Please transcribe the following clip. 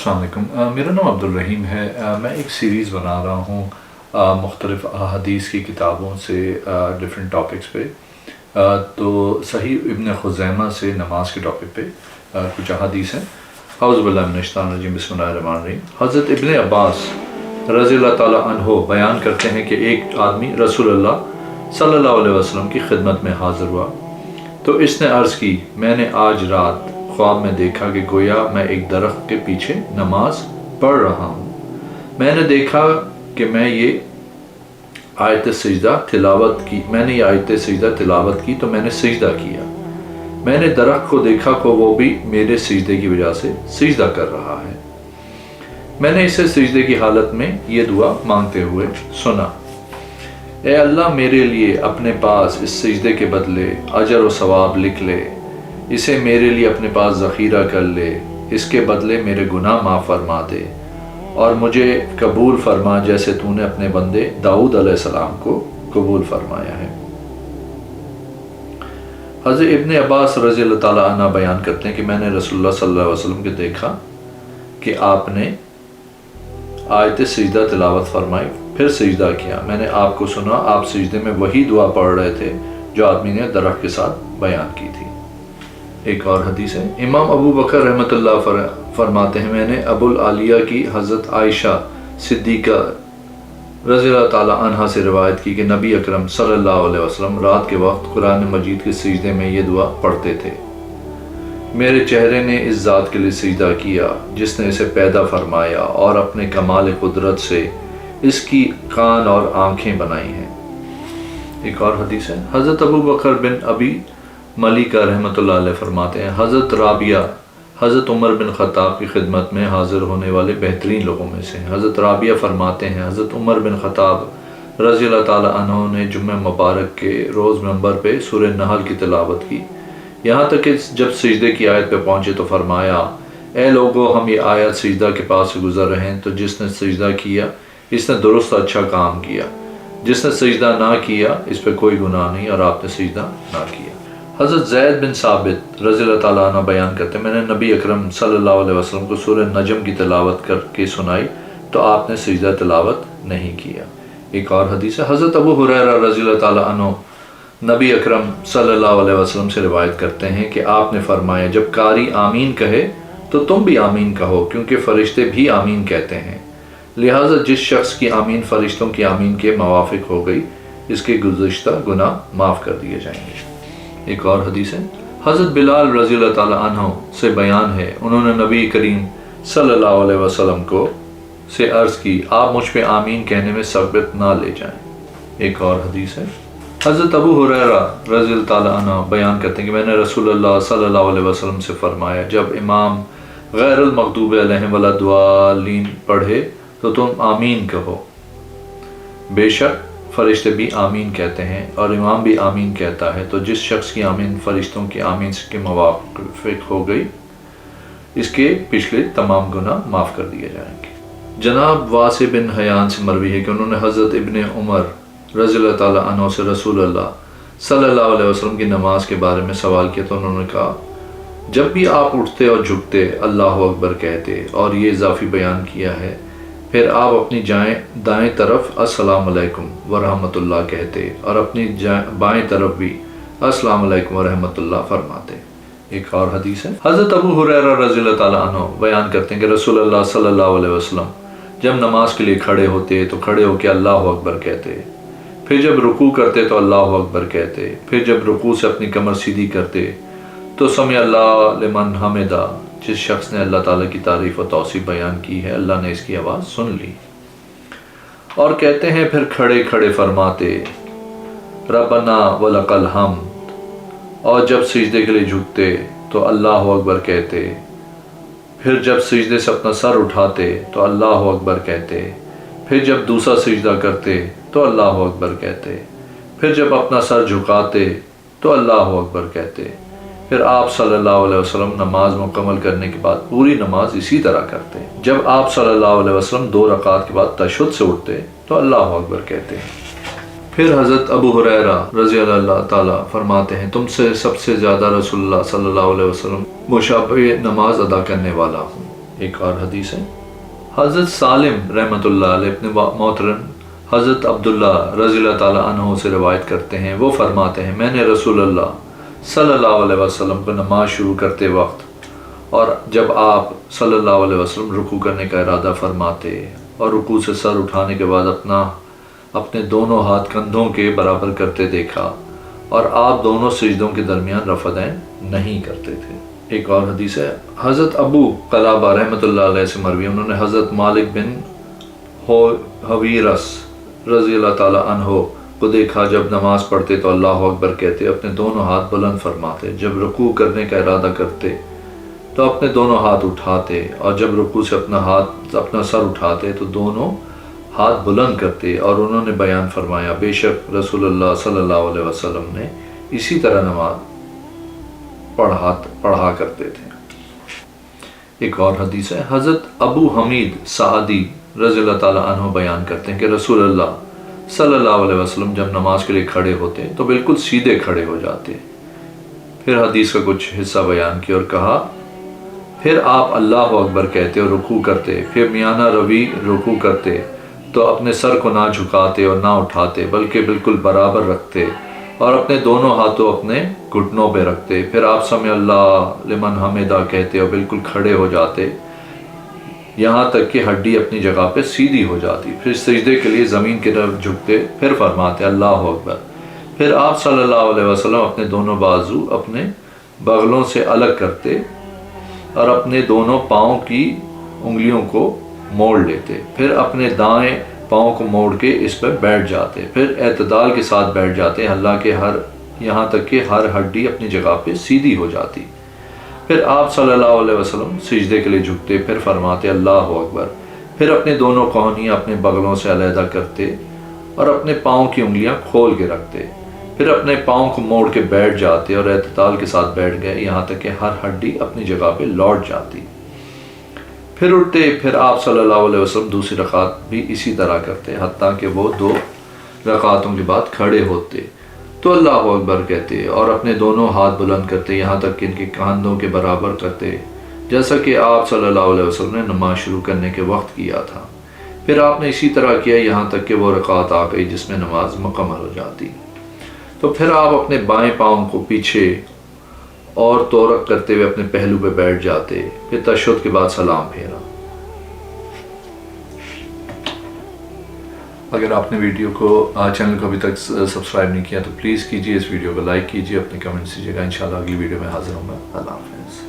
अस्सलाम वालेकुम। मेरा नाम अब्दुल रहीम है। मैं एक सीरीज़ बना रहा हूँ मुख्तलिफ़ हदीस की किताबों से डिफरेंट टॉपिक्स पे। तो सही इब्न खुज़ैमा से नमाज के टॉपिक पे कुछ हदीस हैं। औज़ु बिल्लाहि मिनश शैतानिर रजीम, बिस्मिल्लाहिर रहमानिर रहीम। हज़रत इब्न अब्बास रज़ियल्लाहु ताला अन्हु बयान करते हैं कि एक आदमी रसूलुल्लाह सल्लल्लाहु अलैहि वसल्लम की खिदमत में हाज़िर हुआ तो इसने अर्ज़ की, मैंने आज रात ख्वाब में देखा कि गोया मैं एक दरख्त के पीछे नमाज पढ़ रहा हूँ। मैंने देखा कि मैंने ये आयत सजदा तिलावत की तो मैंने सजदा किया। मैंने दरख्त को देखा को वो भी मेरे सजदे की वजह से सजदा कर रहा है। मैंने इसे सजदे की हालत में ये दुआ मांगते हुए सुना, ए अल्लाह मेरे लिए अपने पास इस सजदे के बदले अजर व सवाब लिख ले, इसे मेरे लिए अपने पास ज़ख़ीरा कर ले, इसके बदले मेरे गुनाह माफ़ फरमा दे और मुझे कबूल फरमा जैसे तूने अपने बंदे दाऊद अलैहिस्सलाम को कबूल फरमाया है। हज़रत इब्न अब्बास रज़ियल्लाहु ताला अन्हु बयान करते हैं कि मैंने रसूलुल्लाह सल्लल्लाहु अलैहि वसल्लम को देखा कि आपने आयत सजदा तिलावत फरमाई, फिर सजदा किया। मैंने आपको सुना, आप सजदे में वही दुआ पढ़ रहे थे जो आदमी ने दरख्त के साथ बयान की थी। एक और हदीस है, इमाम अबू बकर रहमतुल्लाह फरमाते हैं, मैंने अबुल आलिया की हज़रत आयशा सिद्दीक़ा रज़ियल्लाहु ताला अन्हा से रिवायत की कि नबी अकरम सल्लल्लाहु अलैहि वसल्लम रात के वक्त कुरान मजीद के सजदे में ये दुआ पढ़ते थे, मेरे चेहरे ने इस ज़ात के लिए सजदा किया जिसने इसे पैदा फरमाया और अपने कमाल कुदरत से इसकी कान और आँखें बनाई हैं। एक और हदीस है, हज़रत अबू बकर बिन अबी मलिका रहमतुल्लाह अलैह फरमाते हैं, हज़रत राबिया हज़रत उमर बिन ख़त्ताब की खिदमत में हाज़िर होने वाले बेहतरीन लोगों में से हैं। हज़रत राबिया फरमाते हैं, हज़रत उमर बिन ख़त्ताब रज़ियल्लाहु ताला अन्हु ने जुम्मे मुबारक के रोज़ मंबर पे सूरह नहल की तिलावत की, यहाँ तक कि जब सजदे की आयत पे पहुँचे तो फरमाया, ए लोगो, हम ये आयत सजदा के पास से गुज़र रहे हैं, तो जिसने सजदा किया इसने दुरुस्त अच्छा काम किया, जिसने सजदा ना किया इस पर कोई गुनाह नहीं और आपने सजदा ना किया। हज़रत ज़ैद बिन साबित रज़ियल्लाहु ताला अन्हु बयान करते हैं, मैंने नबी अकरम सल्लल्लाहु अलैहि वसल्लम को सूरह नजम की तिलावत करके सुनाई तो आपने सजदा तिलावत नहीं किया। एक और हदीस है, हज़रत अबू हुरैरा रज़ियल्लाहु ताला अन्हु नबी अकरम सल्लल्लाहु अलैहि वसल्लम से रिवायत करते हैं कि आपने फरमाया, जब कारी आमीन कहे तो तुम भी आमीन कहो, क्योंकि फ़रिश्ते भी आमीन कहते हैं, लिहाजा जिस शख्स की आमीन फ़रिश्तों की आमीन के मुवाफ़िक हो गई इसके गुज़िश्ता गुनाह माफ़ कर दिए जाएंगे। एक और हदीस है, हज़रत बिलाल रज़ियल्लाहु ताला अन्हु से बयान है, उन्होंने नबी करीम सल्लल्लाहु अलैहि वसल्लम को से अर्ज़ की, आप मुझ पे आमीन कहने में सबक़त ना ले जाएं। एक और हदीस है, हज़रत अबू हुरैरा रज़ियल्लाहु ताला अन्हु बयान करते हैं कि मैंने रसूलुल्लाह सल्लल्लाहु अलैहि वसल्लम से फरमाया, जब इमाम गैरुल मग़दूबि अलैहिम वलद्दालीन पढ़े तो तुम आमीन कहो, बेशक फ़रिश्ते भी आमीन कहते हैं और इमाम भी आमीन कहता है, तो जिस शख्स की आमीन फ़रिश्तों की आमीन के मुवाफ़िक हो गई इसके पिछले तमाम गुनाह माफ़ कर दिए जाएंगे। जनाब वासी बिन हयान से मरवी है कि उन्होंने हज़रत इब्न उमर रज़ियल्लाहु ताला अन्हु से रसूलुल्लाह सल्लल्लाहु अलैहि वसल्लम की नमाज के बारे में सवाल किया तो उन्होंने कहा, जब भी आप उठते और झुकते अल्लाहु अकबर कहते और ये इजाफ़ी बयान किया है, फिर आप अपनी दाएं तरफ अस्सलाम अलैकुम व रहमतुल्लाह कहते और अपनी बाएं तरफ भी अस्सलाम अलैकुम व रहमतुल्लाह फरमाते। एक और हदीस है, हज़रत अबू हुरैरा रज़ियल्लाहु ताला अन्हु बयान करते हैं कि रसूलुल्लाह सल्लल्लाहु अलैहि वसल्लम जब नमाज के लिए खड़े होते तो खड़े होकर अल्लाहु अकबर कहते, फिर जब रुकू करते तो अल्लाहु अकबर कहते, फिर जब रुकू से अपनी कमर सीधी करते तो समी अल्लाह लिमन हमिदा, जिस शख्स ने अल्लाह ताला की तारीफ़ और तौसीफ़ बयान की है अल्लाह ने इसकी आवाज़ सुन ली। और कहते हैं फिर खड़े खड़े फरमाते, रब्बना वलकल हम्द, और जब सजदे के लिए झुकते तो अल्लाहु अकबर कहते, फिर जब सजदे से अपना सर उठाते तो अल्लाहु अकबर कहते, फिर जब दूसरा सजदा करते तो अल्लाहु अकबर कहते, फिर जब अपना सर झुकाते तो अल्लाहु अकबर कहते। फिर आप सल्लल्लाहु अलैहि वसल्लम नमाज मुकम्मल करने के बाद पूरी नमाज इसी तरह करते। जब आप सल्लल्लाहु अलैहि वसल्लम 2 रकात के बाद तशहुद से उठते तो अल्लाहु अकबर कहते। फिर हज़रत अबू हुरैरा रज़ियल्लाहु ताला फरमाते हैं, तुमसे सबसे ज़्यादा रसूलुल्लाह सल्लल्लाहु अलैहि वसल्लम मुशाबे नमाज अदा करने वाला हूँ। ایک اور حدیث ہے، حضرت سالم رحمۃ اللہ علیہ اپنے محترم حضرت عبداللہ رضی اللہ تعالیٰ عنہ سے روایت کرتے ہیں، وہ فرماتے ہیں میں نے رسول اللہ صلی اللہ علیہ وسلم کو نماز شروع کرتے وقت اور جب آپ صلی اللہ علیہ وسلم رکوع کرنے کا ارادہ فرماتے اور رکوع سے سر اٹھانے کے بعد اپنے دونوں ہاتھ کندھوں کے برابر کرتے دیکھا، اور آپ دونوں سجدوں کے درمیان رفع دین نہیں کرتے تھے۔ ایک اور حدیث ہے، حضرت ابو قلابہ رحمۃ اللہ علیہ سے مروی، انہوں نے حضرت مالک بن حویرث رضی اللہ تعالیٰ عنہ کو دیکھا، جب نماز پڑھتے تو اللہ اکبر کہتے، اپنے دونوں ہاتھ بلند فرماتے، جب رکوع کرنے کا ارادہ کرتے تو اپنے دونوں ہاتھ اٹھاتے، اور جب رکوع سے اپنا سر اٹھاتے تو دونوں ہاتھ بلند کرتے، اور انہوں نے بیان فرمایا بے شک رسول اللہ صلی اللہ علیہ وسلم نے اسی طرح نماز پڑھا کرتے تھے۔ ایک اور حدیث ہے، حضرت ابو حمید سعدی رضی اللہ تعالیٰ عنہ بیان کرتے ہیں کہ رسول اللہ صلی اللہ علیہ وسلم جب نماز کے لیے کھڑے ہوتے تو بالکل سیدھے کھڑے ہو جاتے۔ پھر حدیث کا کچھ حصہ بیان کیا اور کہا، پھر آپ اللہ اکبر کہتے اور رکوع کرتے، پھر میانہ روی رکوع کرتے تو اپنے سر کو نہ جھکاتے اور نہ اٹھاتے بلکہ بالکل برابر رکھتے، اور اپنے دونوں ہاتھوں اپنے گھٹنوں پہ رکھتے، پھر آپ سمع اللہ لمن حمدہ کہتے اور بالکل کھڑے ہو جاتے یہاں تک کہ ہڈی اپنی جگہ پہ سیدھی ہو جاتی، پھر سجدے کے لیے زمین کی طرف جھکتے، پھر فرماتے اللہ اکبر، پھر آپ صلی اللہ علیہ وسلم اپنے دونوں بازو اپنے بغلوں سے الگ کرتے اور اپنے دونوں پاؤں کی انگلیوں کو موڑ لیتے، پھر اپنے دائیں پاؤں کو موڑ کے اس پر بیٹھ جاتے، پھر اعتدال کے ساتھ بیٹھ جاتے یہاں تک کہ ہر ہڈی اپنی جگہ پہ سیدھی ہو جاتی، پھر آپ صلی اللہ علیہ وسلم سجدے کے لیے جھکتے، پھر فرماتے اللہ اکبر، پھر اپنے دونوں کوہنیاں اپنے بغلوں سے علیحدہ کرتے اور اپنے پاؤں کی انگلیاں کھول کے رکھتے، پھر اپنے پاؤں کو موڑ کے بیٹھ جاتے اور اعتدال کے ساتھ بیٹھ گئے یہاں تک کہ ہر ہڈی اپنی جگہ پہ لوٹ جاتی، پھر اٹھتے، پھر آپ صلی اللہ علیہ وسلم دوسری رکعت بھی اسی طرح کرتے، حتیٰ کہ وہ 2 رکعتوں کے بعد کھڑے ہوتے تو اللہ اکبر کہتے اور اپنے دونوں ہاتھ بلند کرتے یہاں تک کہ ان کے کاندھوں کے برابر کرتے، جیسا کہ آپ صلی اللہ علیہ وسلم نے نماز شروع کرنے کے وقت کیا تھا۔ پھر آپ نے اسی طرح کیا یہاں تک کہ وہ رکعت آ گئی جس میں نماز مکمل ہو جاتی، تو پھر آپ اپنے بائیں پاؤں کو پیچھے اور تورک کرتے ہوئے اپنے پہلو پہ بیٹھ جاتے، پھر تشہد کے بعد سلام پھیرا۔ اگر آپ نے ویڈیو کو چینل کو ابھی تک سبسکرائب نہیں کیا تو پلیز کیجیے، اس ویڈیو کو لائک کیجیے، اپنے کمنٹس دیجیے گا، انشاءاللہ اگلی ویڈیو میں حاضر ہوں گا۔ اللہ حافظ۔